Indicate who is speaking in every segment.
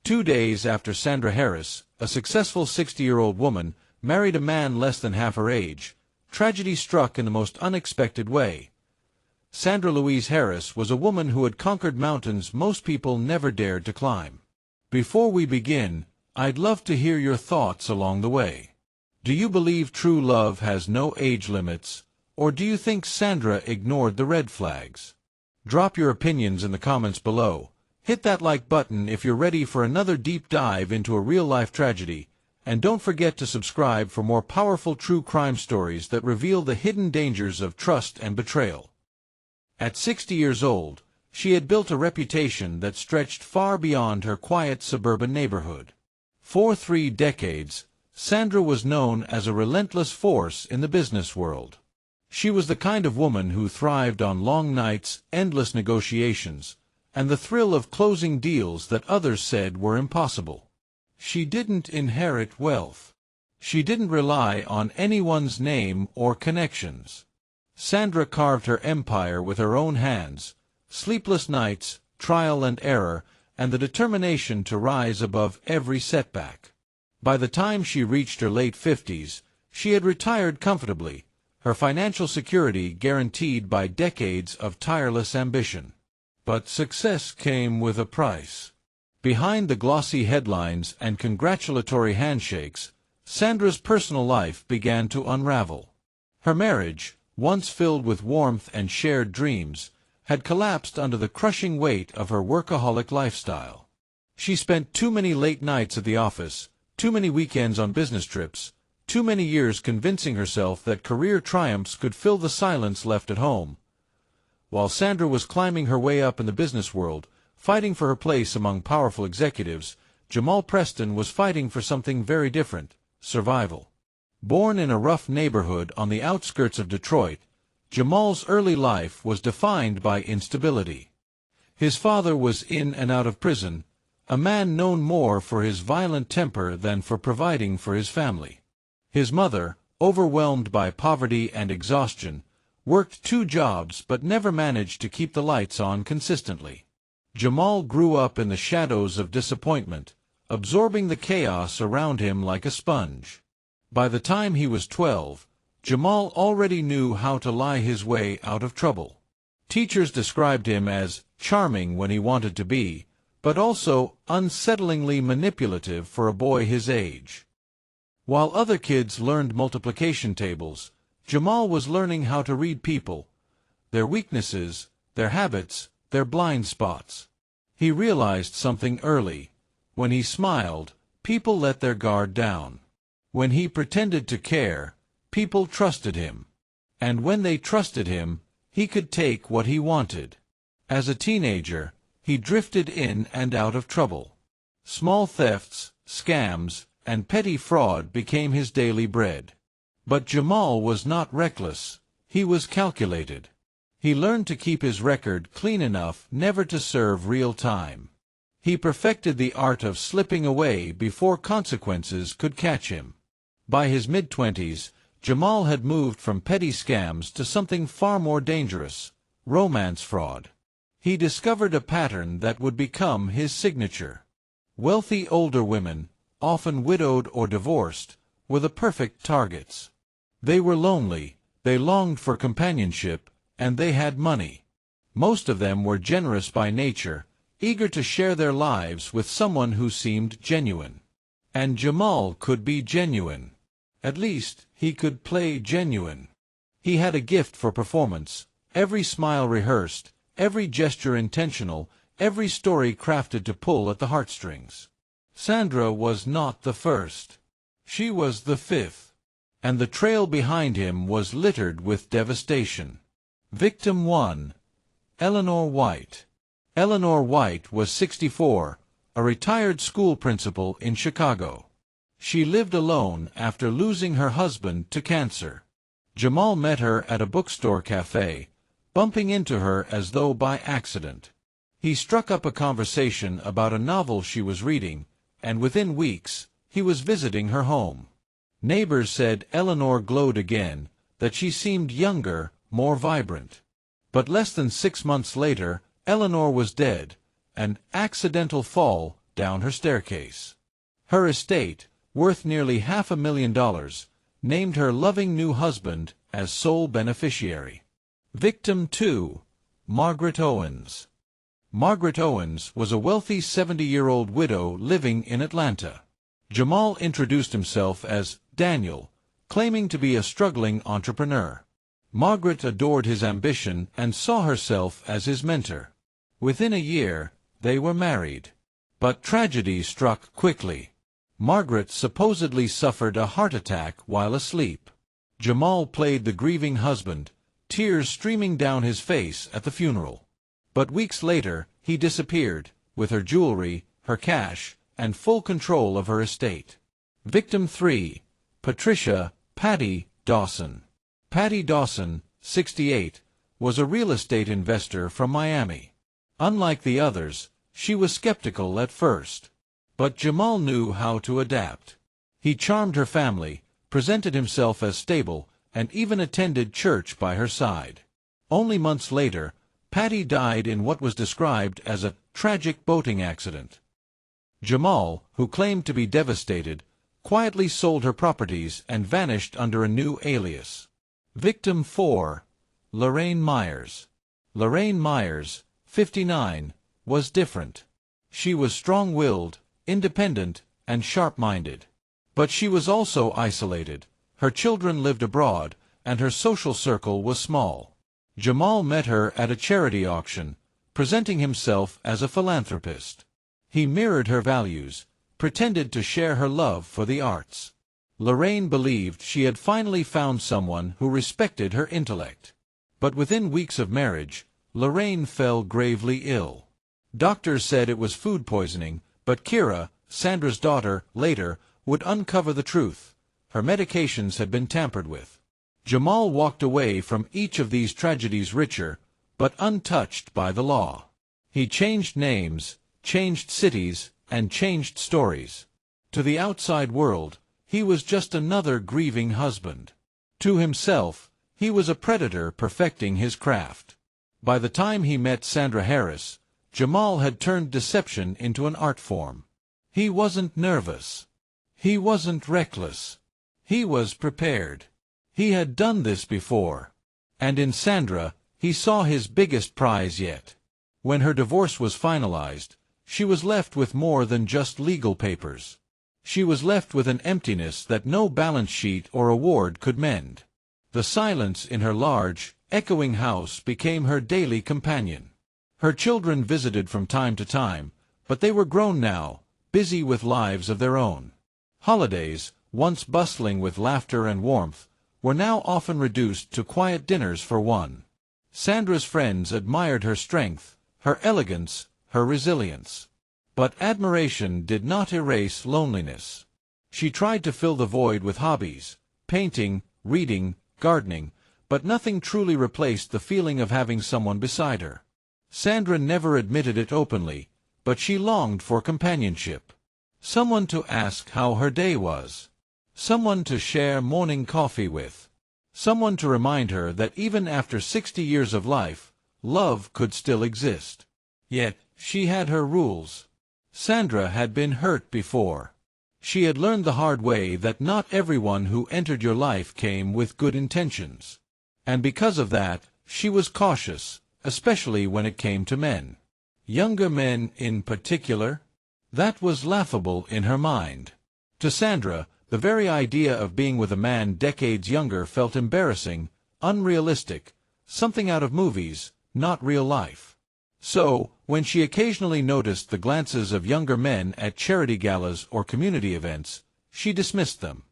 Speaker 1: 2 days after Sandra Harris, a successful 60-year-old woman, married a man less than half her age, tragedy struck in the most unexpected way. Sandra Louise Harris was a woman who had conquered mountains most people never dared to climb. Before we begin, I'd love to hear your thoughts along the way. Do you believe true love has no age limits, or do you think Sandra ignored the red flags? Drop your opinions in the comments below. Hit that like button if you're ready for another deep dive into a real-life tragedy, and don't forget to subscribe for more powerful true crime stories that reveal the hidden dangers of trust and betrayal. At 60 years old, she had built a reputation that stretched far beyond her quiet suburban neighborhood. For 3 decades, Sandra was known as a relentless force in the business world. She was the kind of woman who thrived on long nights, endless negotiations, and the thrill of closing deals that others said were impossible. She didn't inherit wealth. She didn't rely on anyone's name or connections. Sandra carved her empire with her own hands, sleepless nights, trial and error, and the determination to rise above every setback. By the time she reached her late 50s, she had retired comfortably, her financial security guaranteed by decades of tireless ambition. But success came with a price. Behind the glossy headlines and congratulatory handshakes, Sandra's personal life began to unravel. Her marriage, once filled with warmth and shared dreams, had collapsed under the crushing weight of her workaholic lifestyle. She spent too many late nights at the office, too many weekends on business trips, too many years convincing herself that career triumphs could fill the silence left at home. While Sandra was climbing her way up in the business world, fighting for her place among powerful executives, Jamal Preston was fighting for something very different: survival. Born in a rough neighborhood on the outskirts of Detroit, Jamal's early life was defined by instability. His father was in and out of prison, a man known more for his violent temper than for providing for his family. His mother, overwhelmed by poverty and exhaustion, worked 2 jobs but never managed to keep the lights on consistently. Jamal grew up in the shadows of disappointment, absorbing the chaos around him like a sponge. By the time he was 12, Jamal already knew how to lie his way out of trouble. Teachers described him as charming when he wanted to be, but also unsettlingly manipulative for a boy his age. While other kids learned multiplication tables, Jamal was learning how to read people, their weaknesses, their habits, their blind spots. He realized something early. When he smiled, people let their guard down. When he pretended to care, people trusted him. And when they trusted him, he could take what he wanted. As a teenager, he drifted in and out of trouble. Small thefts, scams, and petty fraud became his daily bread. But Jamal was not reckless. He was calculated. He learned to keep his record clean enough never to serve real time. He perfected the art of slipping away before consequences could catch him. By his mid-20s, Jamal had moved from petty scams to something far more dangerous: romance fraud. He discovered a pattern that would become his signature. Wealthy older women, often widowed or divorced, were the perfect targets. They were lonely, they longed for companionship, and they had money. Most of them were generous by nature, eager to share their lives with someone who seemed genuine. And Jamal could be genuine. At least, he could play genuine. He had a gift for performance, every smile rehearsed, every gesture intentional, every story crafted to pull at the heartstrings. Sandra was not the first. She was the 5th. And the trail behind him was littered with devastation. Victim 1. Eleanor White. Eleanor White was 64, a retired school principal in Chicago. She lived alone after losing her husband to cancer. Jamal met her at a bookstore cafe, bumping into her as though by accident. He struck up a conversation about a novel she was reading, and within weeks, he was visiting her home. Neighbors said Eleanor glowed again, that she seemed younger, more vibrant. But less than 6 months later, Eleanor was dead, an accidental fall, down her staircase. Her estate, worth nearly $500,000, named her loving new husband as sole beneficiary. Victim 2. Margaret Owens. Margaret Owens was a wealthy 70-year-old widow living in Atlanta. Jamal introduced himself as Daniel, claiming to be a struggling entrepreneur. Margaret adored his ambition and saw herself as his mentor. Within a year, they were married. But tragedy struck quickly. Margaret supposedly suffered a heart attack while asleep. Jamal played the grieving husband, tears streaming down his face at the funeral. But weeks later, he disappeared, with her jewelry, her cash, and full control of her estate. Victim 3. Patricia "Patty" Dawson. Patty Dawson, 68, was a real estate investor from Miami. Unlike the others, she was skeptical at first. But Jamal knew how to adapt. He charmed her family, presented himself as stable, and even attended church by her side. Only months later, Patty died in what was described as a tragic boating accident. Jamal, who claimed to be devastated, quietly sold her properties and vanished under a new alias. Victim 4. Lorraine Myers. Lorraine Myers, 59, was different. She was strong-willed, independent, and sharp-minded. But she was also isolated. Her children lived abroad, and her social circle was small. Jamal met her at a charity auction, presenting himself as a philanthropist. He mirrored her values, pretended to share her love for the arts. Lorraine believed she had finally found someone who respected her intellect. But within weeks of marriage, Lorraine fell gravely ill. Doctors said it was food poisoning, but Kira, Sandra's daughter, later would uncover the truth. Her medications had been tampered with. Jamal walked away from each of these tragedies richer, but untouched by the law. He changed names, changed cities, and changed stories. To the outside world, he was just another grieving husband. To himself, he was a predator perfecting his craft. By the time he met Sandra Harris, Jamal had turned deception into an art form. He wasn't nervous. He wasn't reckless. He was prepared. He had done this before. And in Sandra, he saw his biggest prize yet. When her divorce was finalized, she was left with more than just legal papers. She was left with an emptiness that no balance sheet or award could mend. The silence in her large, echoing house became her daily companion. Her children visited from time to time, but they were grown now, busy with lives of their own. Holidays, once bustling with laughter and warmth, were now often reduced to quiet dinners for one. Sandra's friends admired her strength, her elegance, her resilience. But admiration did not erase loneliness. She tried to fill the void with hobbies, painting, reading, gardening, but nothing truly replaced the feeling of having someone beside her. Sandra never admitted it openly, but she longed for companionship. Someone to ask how her day was. Someone to share morning coffee with. Someone to remind her that even after 60 years of life, love could still exist. Yet, she had her rules. Sandra had been hurt before. She had learned the hard way that not everyone who entered your life came with good intentions. And because of that, she was cautious, especially when it came to men. Younger men in particular? That was laughable in her mind. To Sandra, the very idea of being with a man decades younger felt embarrassing, unrealistic, something out of movies, not real life. So, when she occasionally noticed the glances of younger men at charity galas or community events, she dismissed them.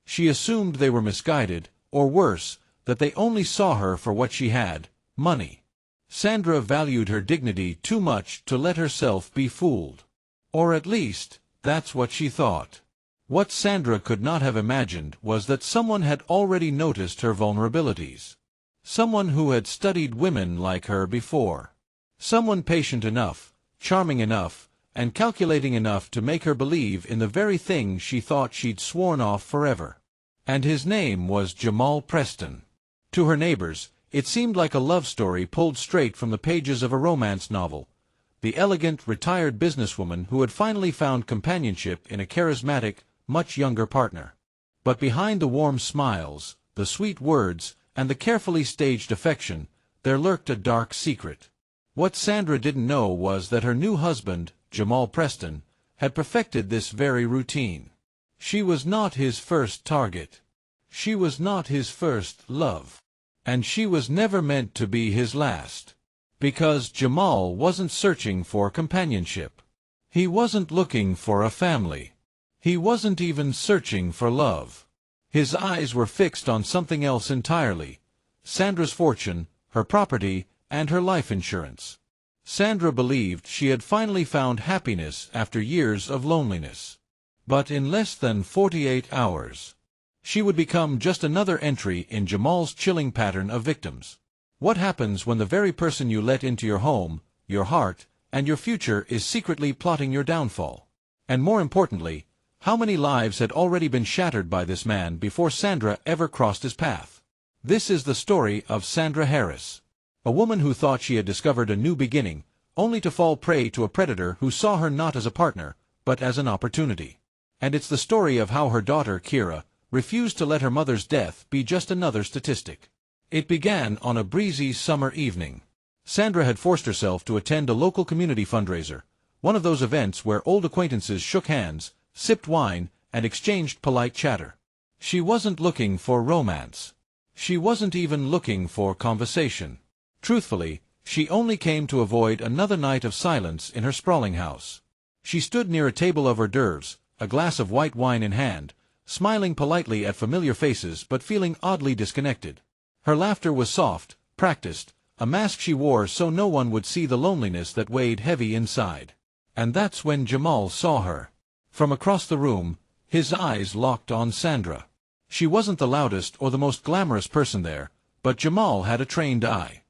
Speaker 1: She assumed they were misguided, or worse, that they only saw her for what she had, money. Sandra valued her dignity too much to let herself be fooled. Or at least, that's what she thought. What Sandra could not have imagined was that someone had already noticed her vulnerabilities. Someone who had studied women like her before. Someone patient enough, charming enough, and calculating enough to make her believe in the very thing she thought she'd sworn off forever. And his name was Jamal Preston. To her neighbors, it seemed like a love story pulled straight from the pages of a romance novel. the elegant, retired businesswoman who had finally found companionship in a charismatic, much younger partner. But behind the warm smiles, the sweet words, and the carefully staged affection, there lurked a dark secret. What Sandra didn't know was that her new husband, Jamal Preston, had perfected this very routine. She was not his first target. She was not his first love. And she was never meant to be his last. Because Jamal wasn't searching for companionship. He wasn't looking for a family. He wasn't even searching for love. His eyes were fixed on something else entirely: Sandra's fortune, her property, and her life insurance. Sandra believed she had finally found happiness after years of loneliness. But in less than 48 hours, she would become just another entry in Jamal's chilling pattern of victims. What happens when the very person you let into your home, your heart, and your future is secretly plotting your downfall? And more importantly, how many lives had already been shattered by this man before Sandra ever crossed his path? This is the story of Sandra Harris, a woman who thought she had discovered a new beginning, only to fall prey to a predator who saw her not as a partner, but as an opportunity. And it's the story of how her daughter, Kira, refused to let her mother's death be just another statistic. It began on a breezy summer evening. Sandra had forced herself to attend a local community fundraiser, one of those events where old acquaintances shook hands, sipped wine, and exchanged polite chatter. She wasn't looking for romance. She wasn't even looking for conversation. Truthfully, she only came to avoid another night of silence in her sprawling house. She stood near a table of hors d'oeuvres, a glass of white wine in hand, smiling politely at familiar faces but feeling oddly disconnected. Her laughter was soft, practiced, a mask she wore so no one would see the loneliness that weighed heavy inside. And that's when Jamal saw her. From across the room, his eyes locked on Sandra. She wasn't the loudest or the most glamorous person there, but Jamal had a trained eye.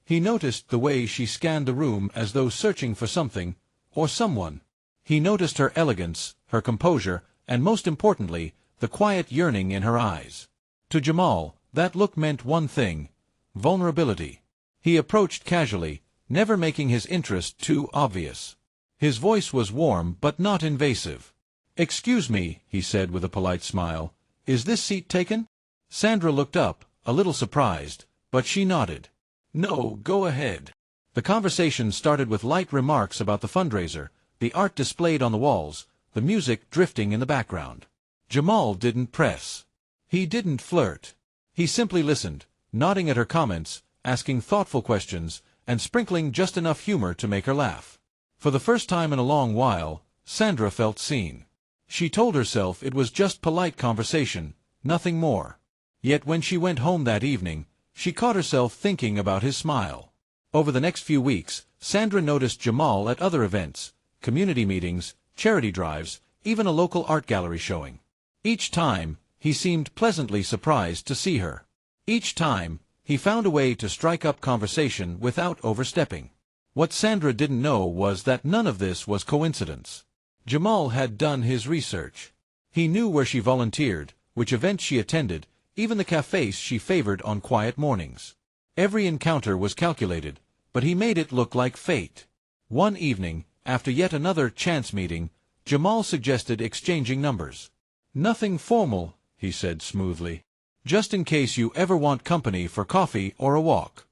Speaker 1: He noticed the way she scanned the room as though searching for something, or someone. He noticed her elegance, her composure, and most importantly, the quiet yearning in her eyes. To Jamal, that look meant one thing: vulnerability. He approached casually, never making his interest too obvious. His voice was warm but not invasive. "Excuse me," he said with a polite smile, "is this seat taken?" Sandra looked up, a little surprised, but she nodded. "No, go ahead." The conversation started with light remarks about the fundraiser, the art displayed on the walls, the music drifting in the background. Jamal didn't press. He didn't flirt. He simply listened, nodding at her comments, asking thoughtful questions, and sprinkling just enough humor to make her laugh. For the first time in a long while, Sandra felt seen. She told herself it was just polite conversation, nothing more. Yet when she went home that evening, she caught herself thinking about his smile. Over the next few weeks, Sandra noticed Jamal at other events, community meetings, charity drives, even a local art gallery showing. Each time, he seemed pleasantly surprised to see her. Each time, he found a way to strike up conversation without overstepping. What Sandra didn't know was that none of this was coincidence. Jamal had done his research. He knew where she volunteered, which events she attended, even the cafes she favored on quiet mornings. Every encounter was calculated, but he made it look like fate. One evening, after yet another chance meeting, Jamal suggested exchanging numbers. "Nothing formal," he said smoothly. "Just in case you ever want company for coffee or a walk."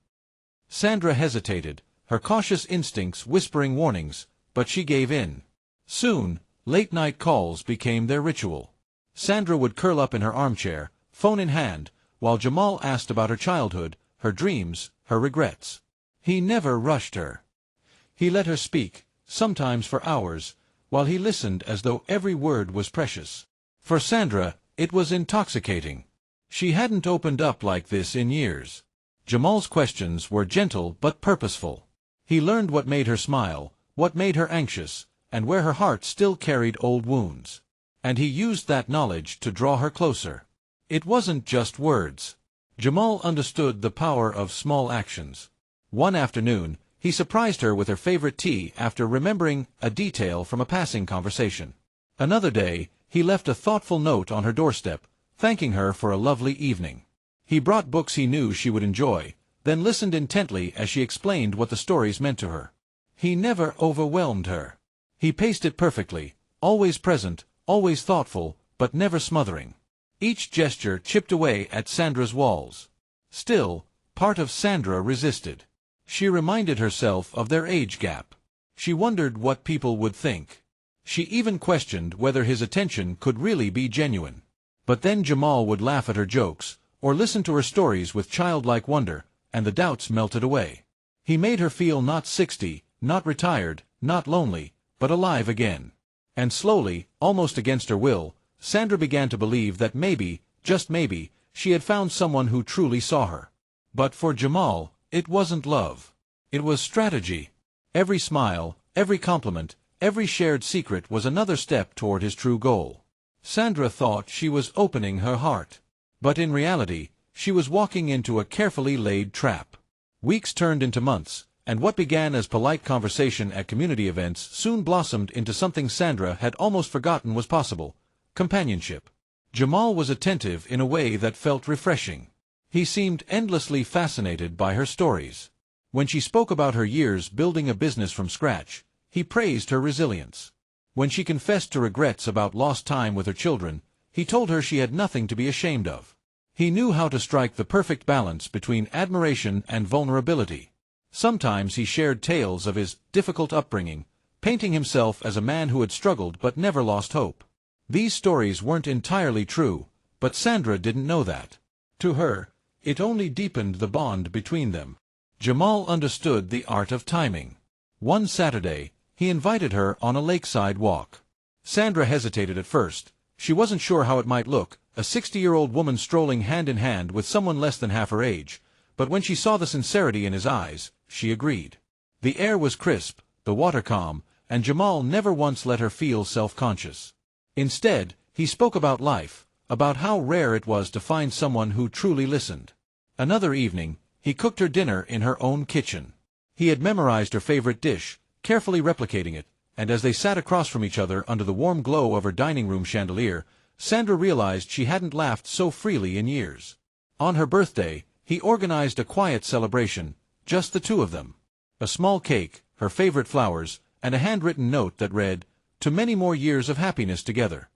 Speaker 1: Sandra hesitated, her cautious instincts whispering warnings, but she gave in. Soon, late-night calls became their ritual. Sandra would curl up in her armchair, phone in hand, while Jamal asked about her childhood, her dreams, her regrets. He never rushed her. He let her speak, sometimes for hours, while he listened as though every word was precious. For Sandra, it was intoxicating. She hadn't opened up like this in years. Jamal's questions were gentle but purposeful. He learned what made her smile, what made her anxious, and where her heart still carried old wounds. And he used that knowledge to draw her closer. It wasn't just words. Jamal understood the power of small actions. One afternoon, he surprised her with her favorite tea after remembering a detail from a passing conversation. Another day, he left a thoughtful note on her doorstep, thanking her for a lovely evening. He brought books he knew she would enjoy, then listened intently as she explained what the stories meant to her. He never overwhelmed her. He paced it perfectly, always present, always thoughtful, but never smothering. Each gesture chipped away at Sandra's walls. Still, part of Sandra resisted. She reminded herself of their age gap. She wondered what people would think. She even questioned whether his attention could really be genuine. But then Jamal would laugh at her jokes, or listen to her stories with childlike wonder, and the doubts melted away. He made her feel not 60, not retired, not lonely, but alive again. And slowly, almost against her will, Sandra began to believe that maybe, just maybe, she had found someone who truly saw her. But for Jamal, it wasn't love. It was strategy. Every smile, every compliment, every shared secret was another step toward his true goal. Sandra thought she was opening her heart. But in reality, she was walking into a carefully laid trap. Weeks turned into months, and what began as polite conversation at community events soon blossomed into something Sandra had almost forgotten was possible: companionship. Jamal was attentive in a way that felt refreshing. He seemed endlessly fascinated by her stories. When she spoke about her years building a business from scratch, he praised her resilience. When she confessed to regrets about lost time with her children, he told her she had nothing to be ashamed of. He knew how to strike the perfect balance between admiration and vulnerability. Sometimes he shared tales of his difficult upbringing, painting himself as a man who had struggled but never lost hope. These stories weren't entirely true, but Sandra didn't know that. To her, it only deepened the bond between them. Jamal understood the art of timing. One Saturday, he invited her on a lakeside walk. Sandra hesitated at first. She wasn't sure how it might look, a 60-year-old woman strolling hand in hand with someone less than half her age, but when she saw the sincerity in his eyes, she agreed. The air was crisp, the water calm, and Jamal never once let her feel self-conscious. Instead, he spoke about life, about how rare it was to find someone who truly listened. Another evening, he cooked her dinner in her own kitchen. He had memorized her favorite dish, carefully replicating it, and as they sat across from each other under the warm glow of her dining room chandelier, Sandra realized she hadn't laughed so freely in years. On her birthday, he organized a quiet celebration, just the two of them. A small cake, her favorite flowers, and a handwritten note that read, "To many more years of happiness together."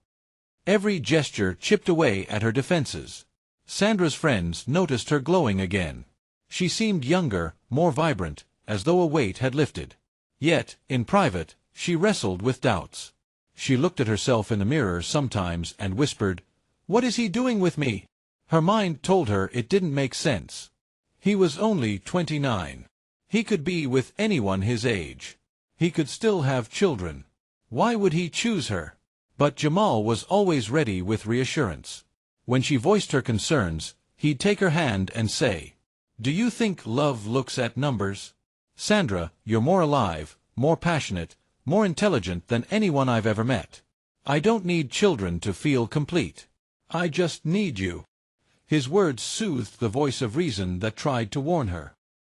Speaker 1: Every gesture chipped away at her defenses. Sandra's friends noticed her glowing again. She seemed younger, more vibrant, as though a weight had lifted. Yet, in private, she wrestled with doubts. She looked at herself in the mirror sometimes and whispered, "What is he doing with me?" Her mind told her it didn't make sense. He was only 29. He could be with anyone his age. He could still have children. Why would he choose her? But Jamal was always ready with reassurance. When she voiced her concerns, he'd take her hand and say, "Do you think love looks at numbers? Sandra, you're more alive, more passionate, more intelligent than anyone I've ever met. I don't need children to feel complete. I just need you." His words soothed the voice of reason that tried to warn her.